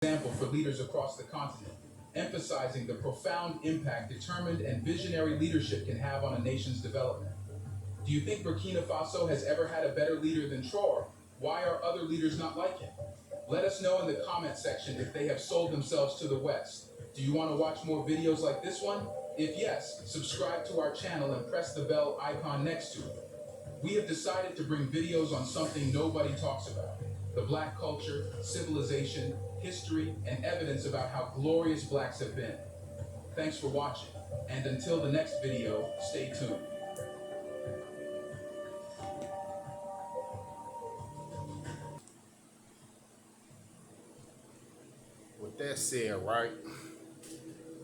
Example for leaders across the continent, emphasizing the profound impact determined and visionary leadership can have on a nation's development. Do you think Burkina Faso has ever had a better leader than Traore? Why are other leaders not like him? Let us know in the comment section if they have sold themselves to the West. Do you want to watch more videos like this one? If yes, subscribe to our channel and press the bell icon next to it. We have decided to bring videos on something nobody talks about: the Black culture, civilization, history, and evidence about how glorious Blacks have been. Thanks for watching, and until the next video, stay tuned. With that said, right,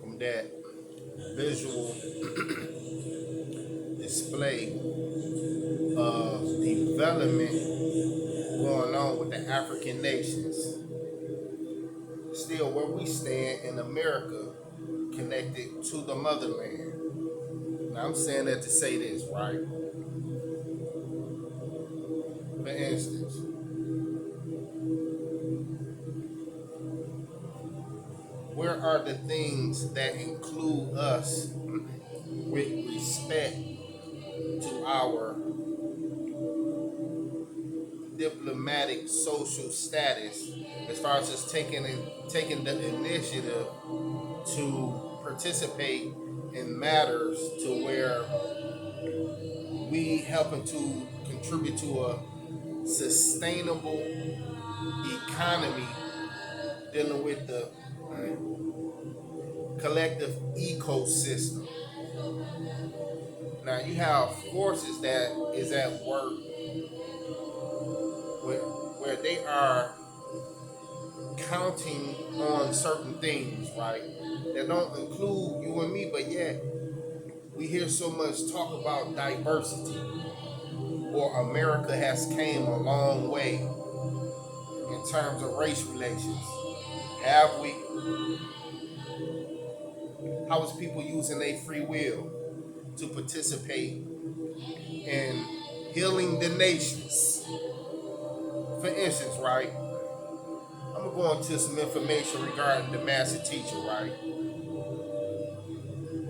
from that visual display of development going on with the African nations, still where we stand in America connected to the motherland. Now I'm saying that to say this, right? For instance, where are the things that include us with respect to our diplomatic social status, as far as just taking the initiative to participate in matters to where we helping to contribute to a sustainable economy dealing with the collective ecosystem. Now you have forces that is at work where they are counting on certain things, right? That don't include you and me, but yet we hear so much talk about diversity, or America has came a long way in terms of race relations. Have we? How is people using their free will to participate in healing the nations? For instance, right? I'm gonna go into some information regarding the master teacher, right?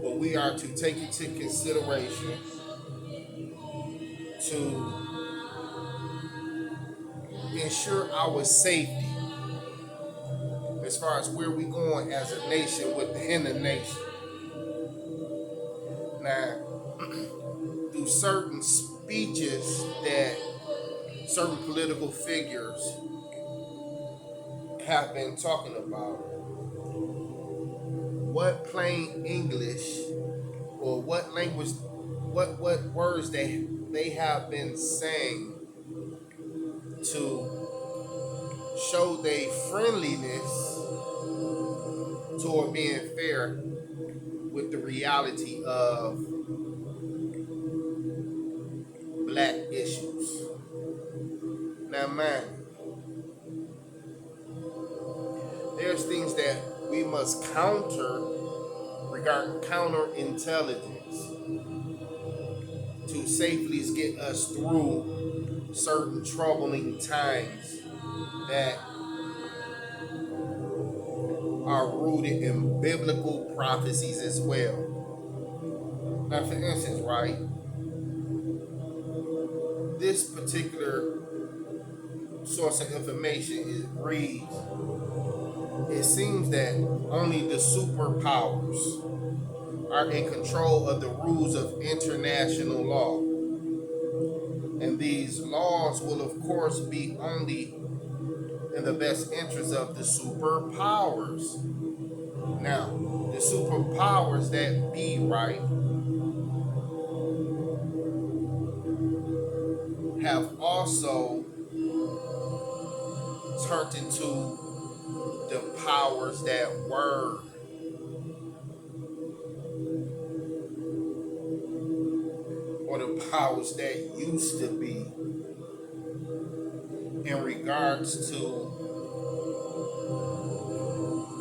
What we are to take into consideration to ensure our safety as far as where we going as a nation within the nation. Now, through certain speeches that certain political figures have been talking about, what plain English or what language, what words they have been saying to show their friendliness toward being fair with the reality of black issues. Now, man, there's things that we must counter regarding counterintelligence to safely get us through certain troubling times that are rooted in biblical prophecies as well. Now, for instance, right, this particular source of information reads: it seems that only the superpowers are in control of the rules of international law. And these laws will, of course, be only in the best interest of the superpowers. Now, the superpowers that be, right, have also turned into the powers that were, or the powers that used to be, in regards to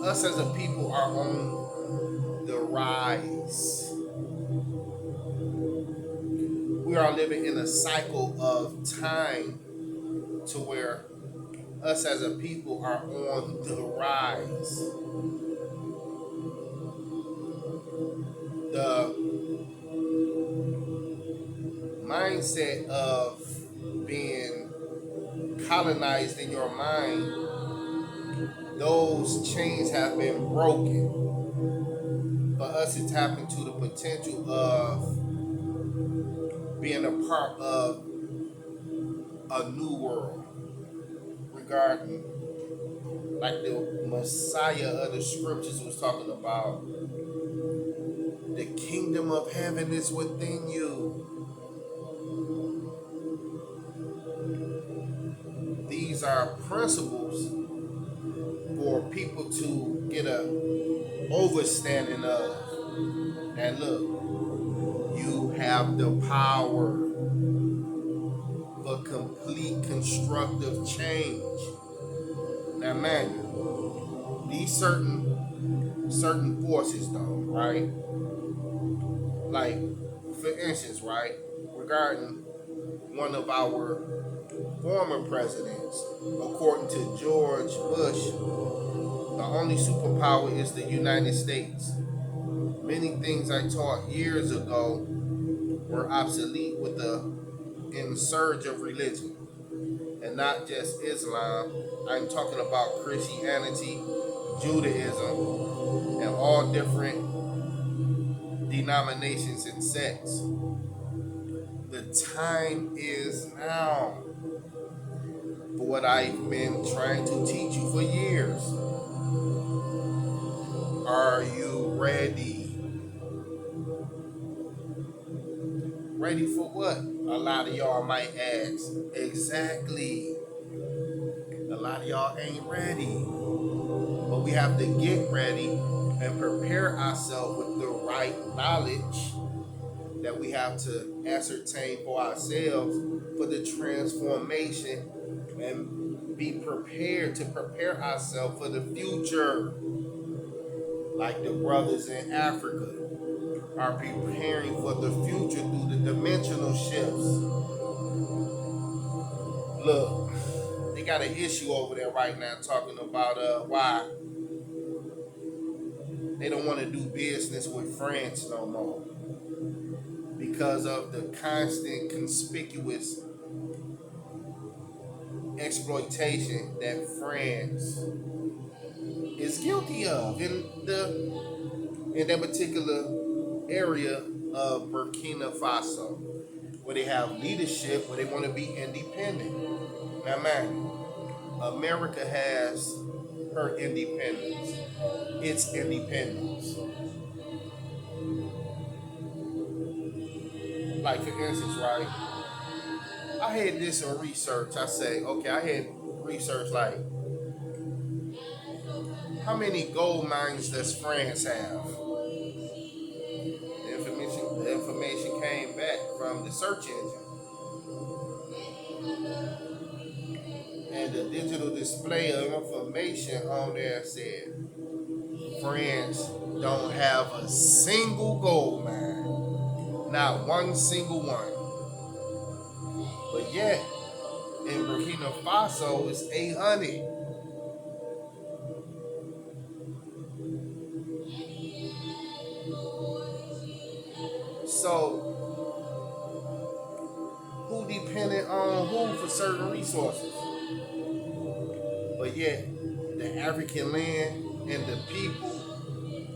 us as a people are on the rise. We are living in a cycle of time to where us as a people are on the rise. The mindset of being colonized in your mind, those chains have been broken for us to tap into the potential of being a part of a new world regarding like the Messiah of the scriptures was talking about. The kingdom of heaven is within you. These are principles for people to get a overstanding of. And look, you have the power for complete constructive change. Now, man, these certain forces, though, right? Like, for instance, right, regarding one of our former presidents, according to George Bush, the only superpower is the United States. Many things I taught years ago were obsolete with the insurge of religion, and not just Islam. I'm talking about Christianity, Judaism, and all different denominations and sects. The time is now for what I've been trying to teach you for years. Are you ready? Ready for what? A lot of y'all might ask. Exactly. A lot of y'all ain't ready. But we have to get ready and prepare ourselves with the right knowledge that we have to ascertain for ourselves for the transformation and be prepared to prepare ourselves for the future. Like the brothers in Africa are preparing for the future through the dimensional shifts. Look, they got an issue over there right now talking about why they don't want to do business with France no more because of the constant conspicuous exploitation that France is guilty of in that particular area of Burkina Faso, where they have leadership, where they want to be independent. Now, man, America has her independence. Its independence. Like, for instance, right? I had this in research. I say, okay, I had research like, how many gold mines does France have? The information came back from the search engine. And the digital display of information on there said France don't have a single gold mine. Not one single one. But yet, in Burkina Faso, it's 800. So, who depended on who for certain resources? But yet, the African land and the people,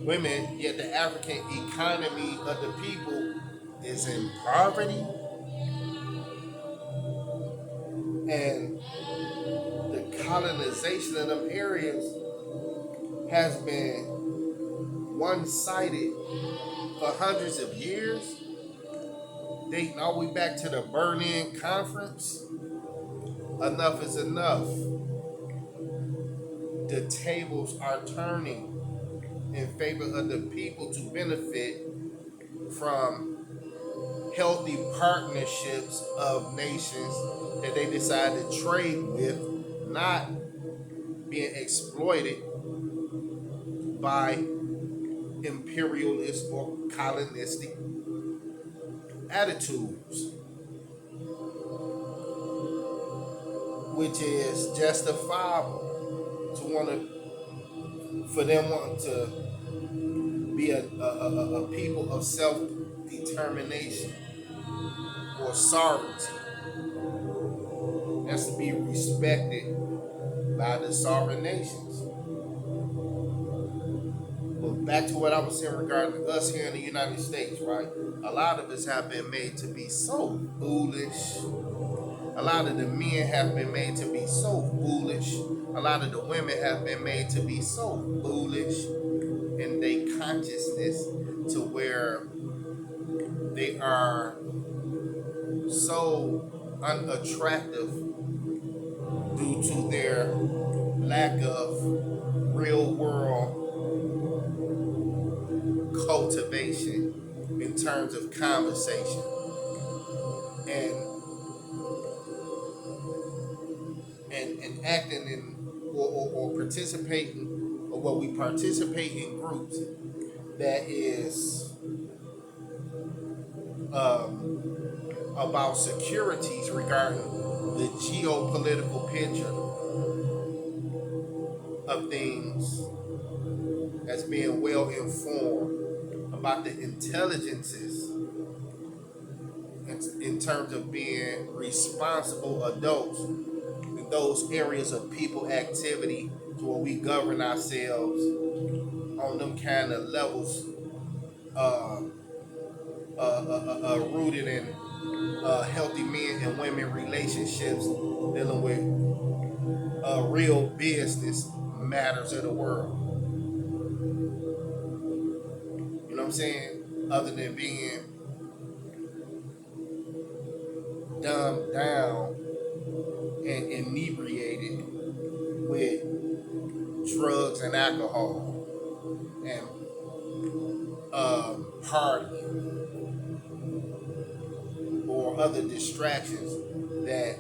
women, yet the African economy of the people is in poverty. And the colonization of them areas has been one-sided for hundreds of years, dating all the way back to the Berlin Conference. Enough is enough. The tables are turning in favor of the people to benefit from healthy partnerships of nations that they decide to trade with, not being exploited by imperialist or colonistic attitudes. which is justifiable to for them wanting to be a people of self-determination or sovereignty. That's to be respected by the sovereign nations. But back to what I was saying regarding us here in the United States, right? A lot of us have been made to be so foolish. A lot of the men have been made to be so foolish. A lot of the women have been made to be so foolish in their consciousness to where they are so unattractive due to their lack of real world cultivation in terms of conversation and acting in or participating, or what we participate in groups that is about securities regarding the geopolitical picture of things, as being well informed about the intelligences in terms of being responsible adults in those areas of people activity, to where we govern ourselves on them kind of levels, rooted in healthy men and women relationships, dealing with real business matters of the world. You know what I'm saying? Other than being dumbed down and inebriated with drugs and alcohol and partying or other distractions that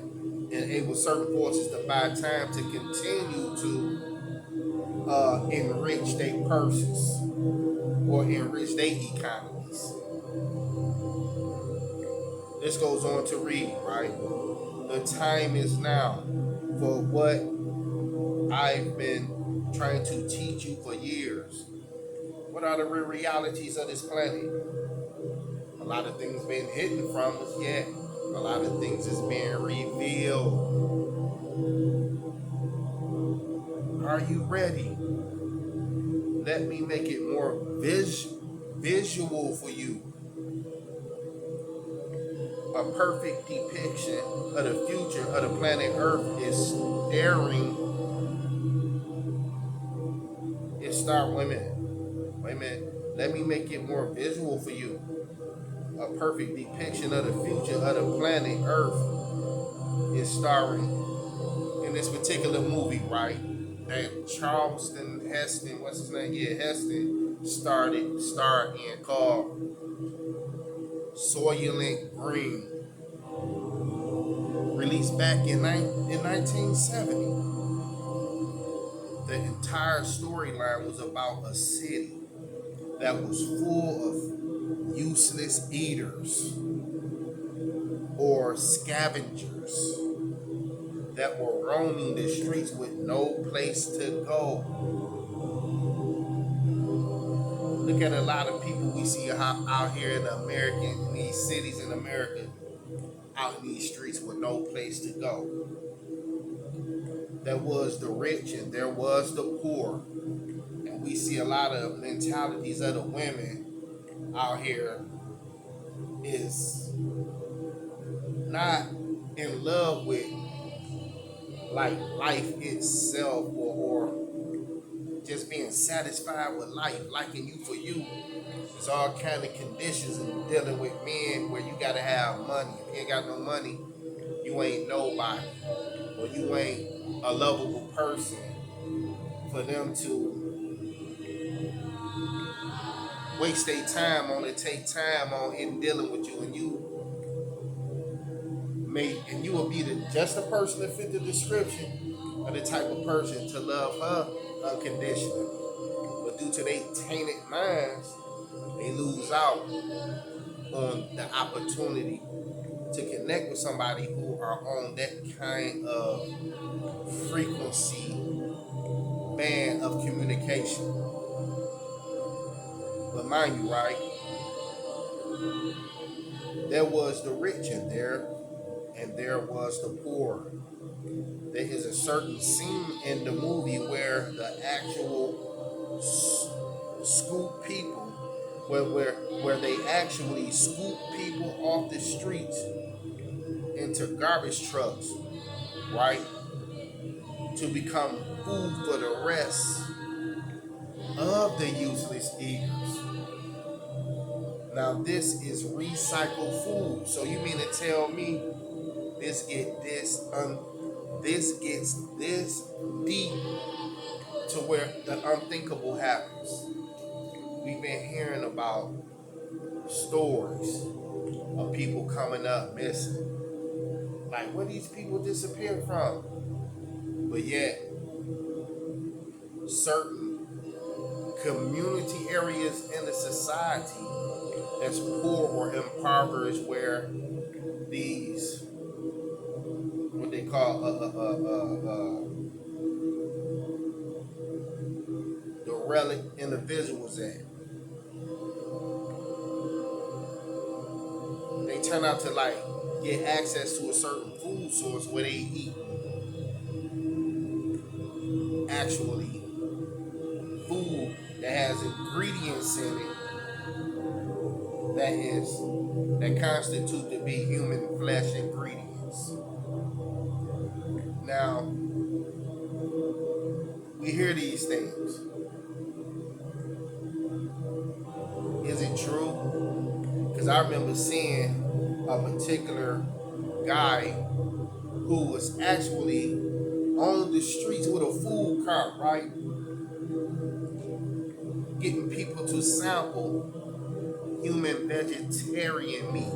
enable certain forces to buy time to continue to enrich their purses or enrich their economies. This goes on to read, right? The time is now for what I've been trying to teach you for years. What are the real realities of this planet? A lot of things been hidden from us, yet a lot of things is being revealed. Are you ready? Let me make it more visual for you. A perfect depiction of the future of the planet Earth is staring. Wait a minute. Let me make it more visual for you. A perfect depiction of the future of the planet Earth is starring in this particular movie, right? That Charlton Heston, what's his name? Yeah, Heston starred in, called Soylent Green, released back in 1970. The entire storyline was about a city that was full of useless eaters or scavengers that were roaming the streets with no place to go. Look at a lot of people we see out here in these cities in America, out in these streets with no place to go. There was the rich and there was the poor. And we see a lot of mentalities of the women out here is not in love with like life itself, or just being satisfied with life, liking you for you. There's all kind of conditions in dealing with men where you gotta have money. If you ain't got no money, you ain't nobody, or you ain't a lovable person for them to waste their time on and take time on in dealing with you, and you will be just the person that fit the description of the type of person to love her unconditionally. But due to their tainted minds, they lose out on the opportunity to connect with somebody who are on that kind of frequency band of communication. But mind you, right, there was the rich in there, and there was the poor. There is a certain scene in the movie where the actual scoop people, where they actually scoop people off the streets into garbage trucks, right, to become food for the rest of the useless eaters. Now this is recycled food. So you mean to tell me this gets this deep to where the unthinkable happens? We've been hearing about stories of people coming up missing. Like, where these people disappeared from? But yet, certain community areas in the society that's poor or impoverished, where these, what they call derelict individuals at, they turn out to like get access to a certain food source where they eat actually food that has ingredients in it that constitute to be human flesh ingredients. Now, we hear these things. Is it true? Because I remember seeing a particular guy who was actually on the streets with a food cart, right? Getting people to sample human vegetarian meat,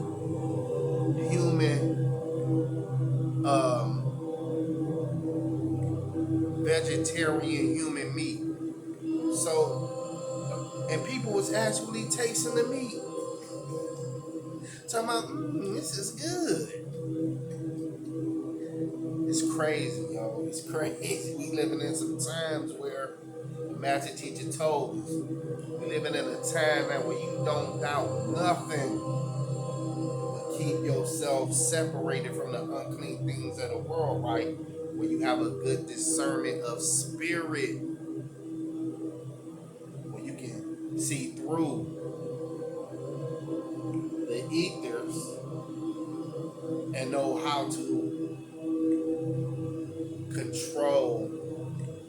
human vegetarian human meat. So, and people was actually tasting the meat, talking about, this is good. It's crazy, yo. It's crazy. We living in some times where the master teacher told us, we living in a time man where you don't doubt nothing, but keep yourself separated from the unclean things of the world, right? Where you have a good discernment of spirit, where you can see through the ethers and know how to control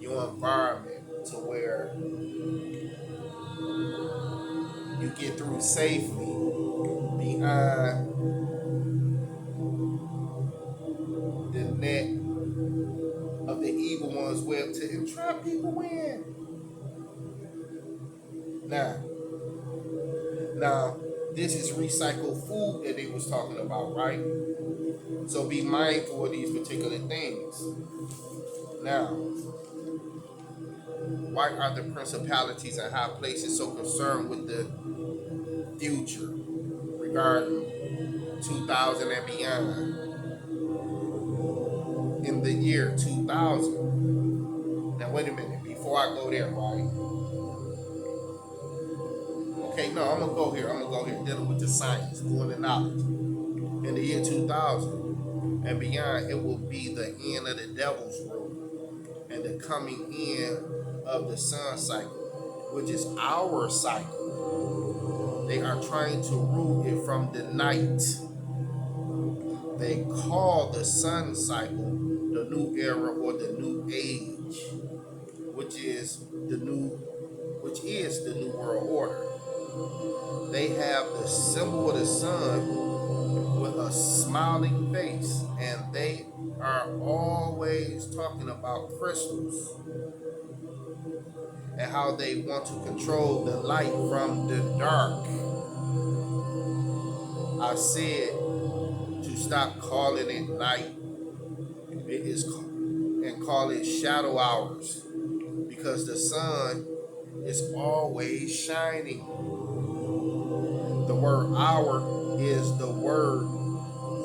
your environment to where you get through safely behind the net of the evil one's web to entrap people in. Now, this is recycled food that they was talking about, right? So be mindful of these particular things. Now, why are the principalities and high places so concerned with the future regarding 2000 and beyond? In the year 2000. Now, wait a minute. Before I go there, right? Okay, no, I'm going to go here. Dealing with the science, doing the knowledge. In the year 2000 and beyond, it will be the end of the devil's rule and the coming in of the sun cycle, which is our cycle. They are trying to rule it from the night. They call the sun cycle the new era or the new age, which is the new world order. They have the symbol of the sun with a smiling face, and they are always talking about crystals and how they want to control the light from the dark. I said to stop calling it night, and call it shadow hours, because the sun is always shining. The word hour is the word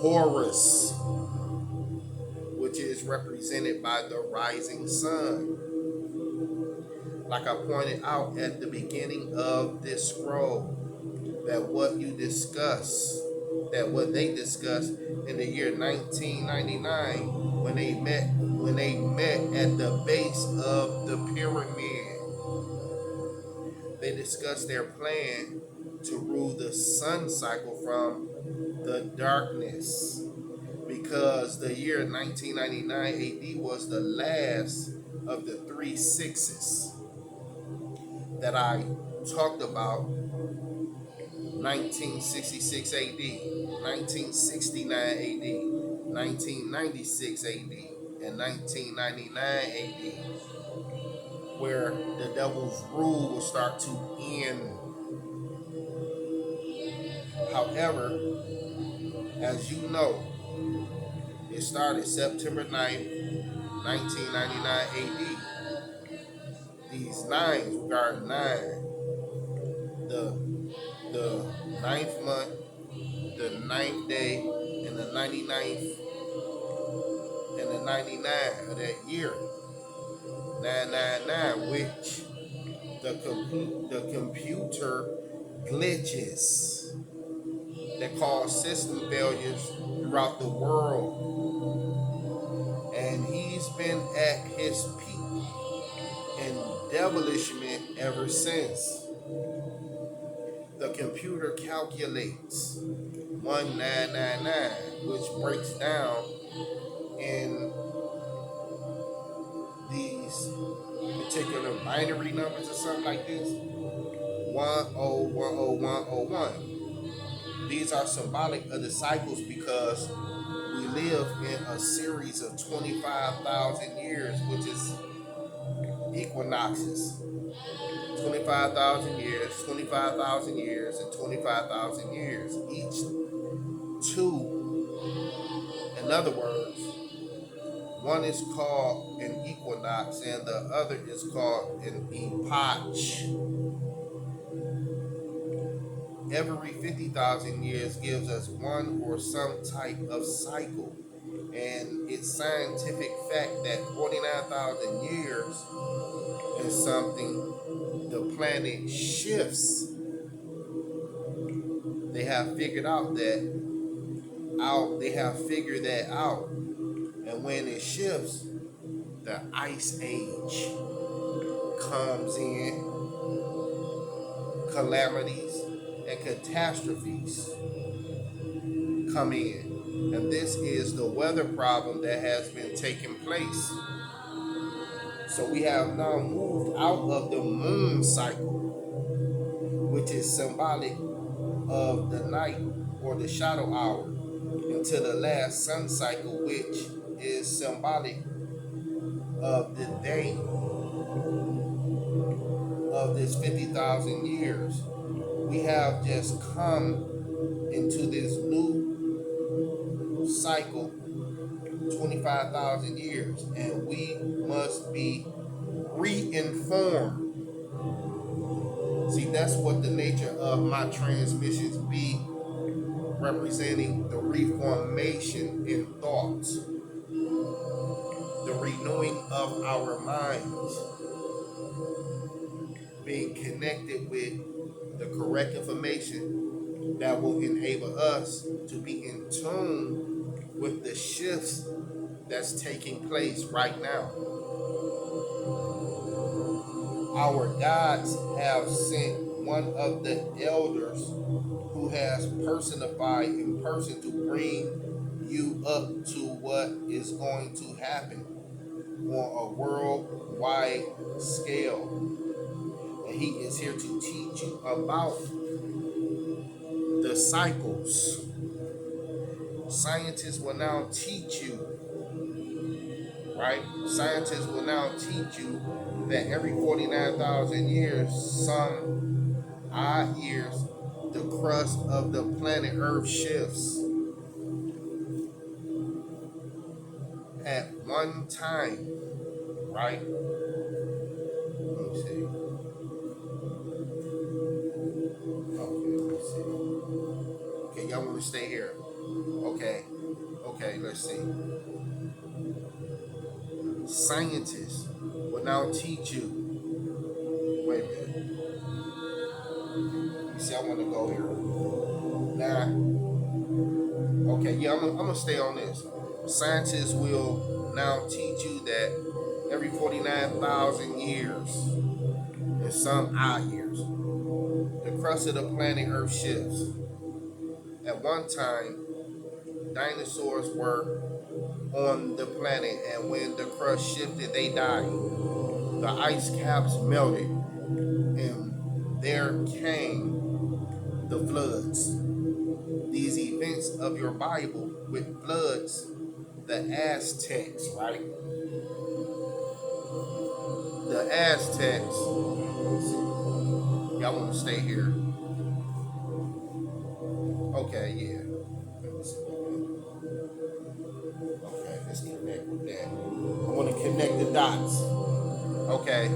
Horus. is represented by the rising sun. Like I pointed out at the beginning of this scroll, that what they discussed in the year 1999 when they met at the base of the pyramid. They discussed their plan to rule the sun cycle from the darkness, because the year 1999 AD was the last of the three sixes that I talked about: 1966 AD, 1969 AD, 1996 AD, and 1999 AD, where the devil's rule will start to end. However, as you know, it started September 9th, 1999 AD. These nines regard nine, the ninth month, the ninth day, and the 99th and the 99 of that year, 999, which the computer glitches that cause system failures throughout the world. And he's been at his peak in devilishment ever since. The computer calculates 1999, which breaks down in these particular binary numbers or something like this: 10101001. These are symbolic of the cycles, because we live in a series of 25,000 years, which is equinoxes. 25,000 years, 25,000 years, and 25,000 years. Each two, in other words, one is called an equinox and the other is called an epoch. Every 50,000 years gives us one or some type of cycle. And it's scientific fact that 49,000 years is something the planet shifts. They have figured that out. And when it shifts, the ice age comes in, calamities and catastrophes come in. And this is the weather problem that has been taking place. So we have now moved out of the moon cycle, which is symbolic of the night or the shadow hour, into the last sun cycle, which is symbolic of the day of this 50,000 years. We have just come into this new cycle, 25,000 years, and we must be re-informed. See, that's what the nature of my transmissions be, representing the reformation in thoughts, the renewing of our minds, being connected with the correct information that will enable us to be in tune with the shifts that's taking place right now. Our gods have sent one of the elders who has personified in person to bring you up to what is going to happen on a worldwide scale. And he is here to teach you about the cycles. Scientists will now teach you, right? Scientists will now teach you that every 49,000 years, some odd years, the crust of the planet Earth shifts. At one time, right? Let me see. Okay, let me see. Okay, y'all want to stay here? Okay, let's see. scientists will now teach you. Wait a minute. You see, I want to go here. Now, okay, yeah, I'm gonna stay on this. Scientists will now teach you that every 49,000 years, and some odd years, the crust of the planet Earth shifts. At one time, dinosaurs were on the planet, and when the crust shifted, they died. The ice caps melted, and there came the floods. These events of your Bible with floods, the Aztecs, right? The Aztecs. Y'all want to stay here? Okay, yeah. Okay, let's connect with that. I want to connect the dots. Okay,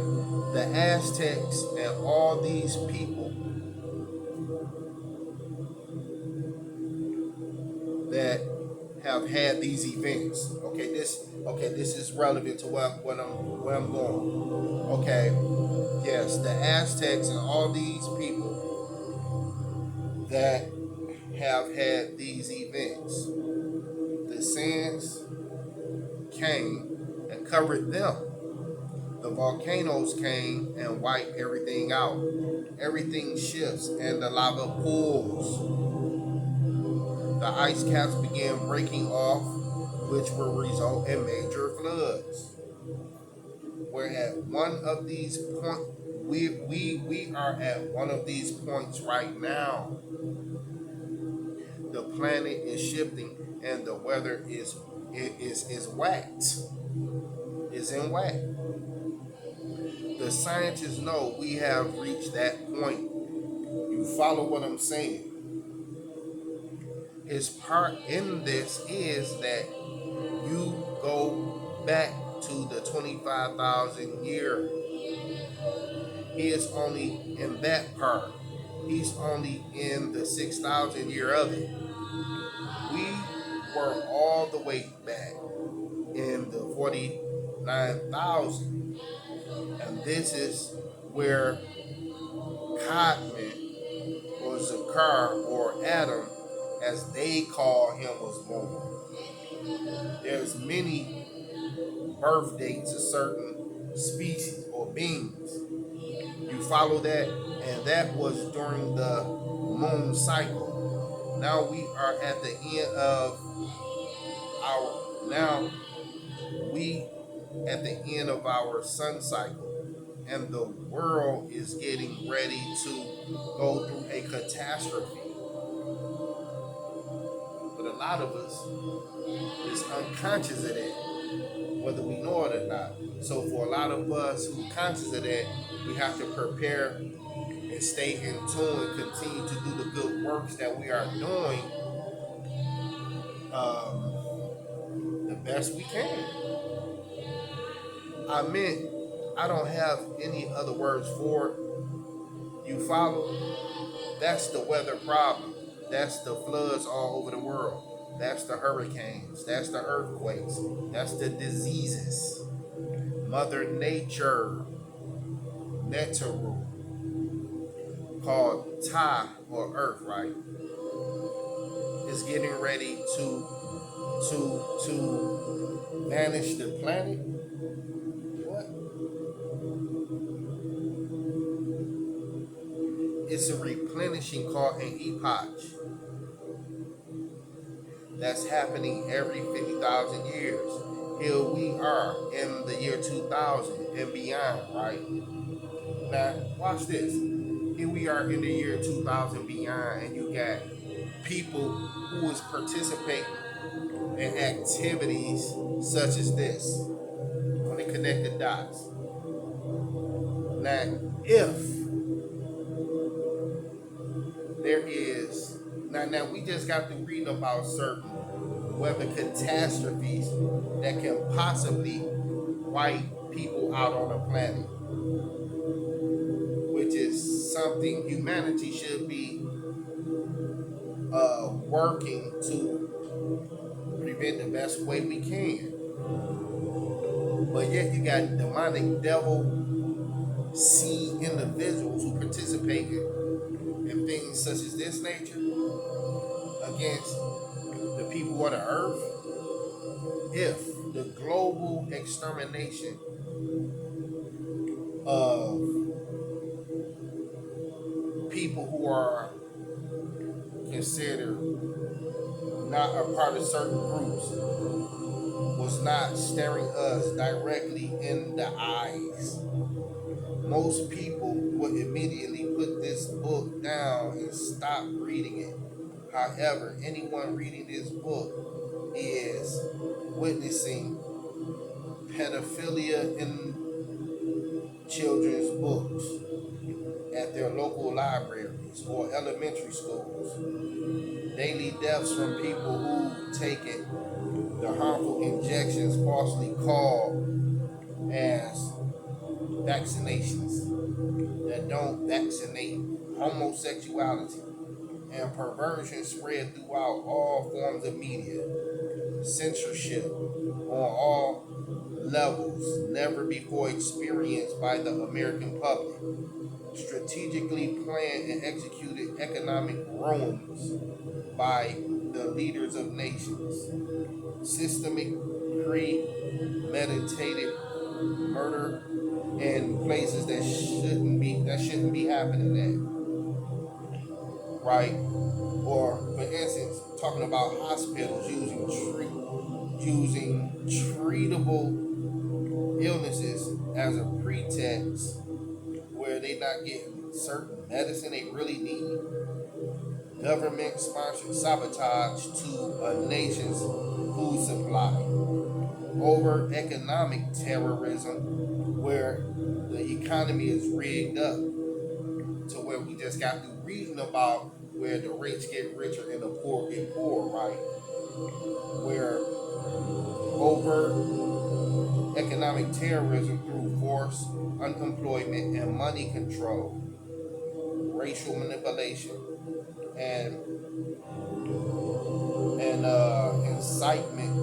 the Aztecs and all these people that have had these events. Okay, this is relevant to where I'm going. Okay, yes, the Aztecs and all these people that have had these events. The sands came and covered them. The volcanoes came and wiped everything out. Everything shifts and the lava pools. The ice caps began breaking off, which will result in major floods. We're at one of these points. We are at one of these points right now. The planet is shifting, and the weather is whacked. Is in whack. The scientists know we have reached that point. You follow what I'm saying? His part in this is that you go back to the 25,000 year. He is only in that part. He's only in the 6,000 year of it. We were all the way back in the 49,000. And this is where Codman or Zakar or Adam, as they call him, was born. There's many birth dates of certain species or beings. You follow that? And that was during the moon cycle. Now we are at the end of our sun cycle, and the world is getting ready to go through a catastrophe. But a lot of us is unconscious of that, whether we know it or not. So for a lot of us who are conscious of that, we have to prepare and stay in tune and continue to do the good works that we are doing the best we can. I don't have any other words for it. You follow? That's the weather problem. That's the floods all over the world. That's the hurricanes. That's the earthquakes. That's the diseases. Mother Nature, Netaru, called Ta or Earth, right? Is getting ready to vanish the planet. What? It's a replenishing called an epoch. That's happening every 50,000 years. Here we are in the year 2000 and beyond, right? Now, watch this. Here we are in the year 2000 beyond, and you got people who is participating in activities such as this. I'm going to connect the dots. Now, if there is, now we just got to read about certain weather catastrophes that can possibly wipe people out on the planet, which is something humanity should be working to prevent the best way we can. But yet you got demonic devil seed individuals who participated in things such as this nature against the people of the earth. If the global extermination of people who are considered not a part of certain groups was not staring us directly in the eyes, most people would immediately put this book down and stop reading it. However, anyone reading this book is witnessing pedophilia in children's books at their local libraries or elementary schools. Daily deaths from people who take it, the harmful injections falsely called as vaccinations that don't vaccinate, homosexuality and perversion spread throughout all forms of media, censorship on all levels never before experienced by the American public, strategically planned and executed economic ruins by the leaders of nations, systemic premeditated murder in places that shouldn't be happening at, right? Or for instance, talking about hospitals using treatable illnesses as a pretext where they not getting certain medicine they really need. Government sponsored sabotage to a nation's food supply. Over economic terrorism where the economy is rigged up to where we just got through reading about where the rich get richer and the poor get poor, right? Where over economic terrorism through force, unemployment, and money control, racial manipulation, and incitement,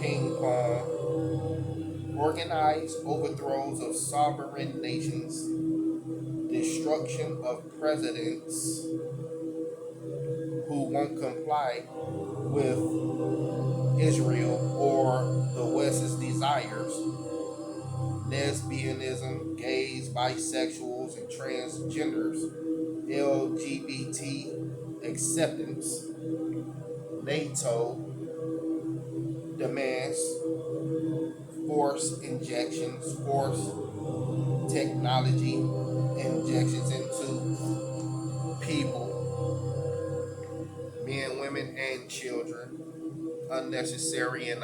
ping pong, organized overthrows of sovereign nations, destruction of presidents who won't comply with Israel or the West's desires, lesbianism, gays, bisexuals, and transgenders, LGBT acceptance, NATO demands force injections, force technology injections into people, men, women, and children, unnecessary and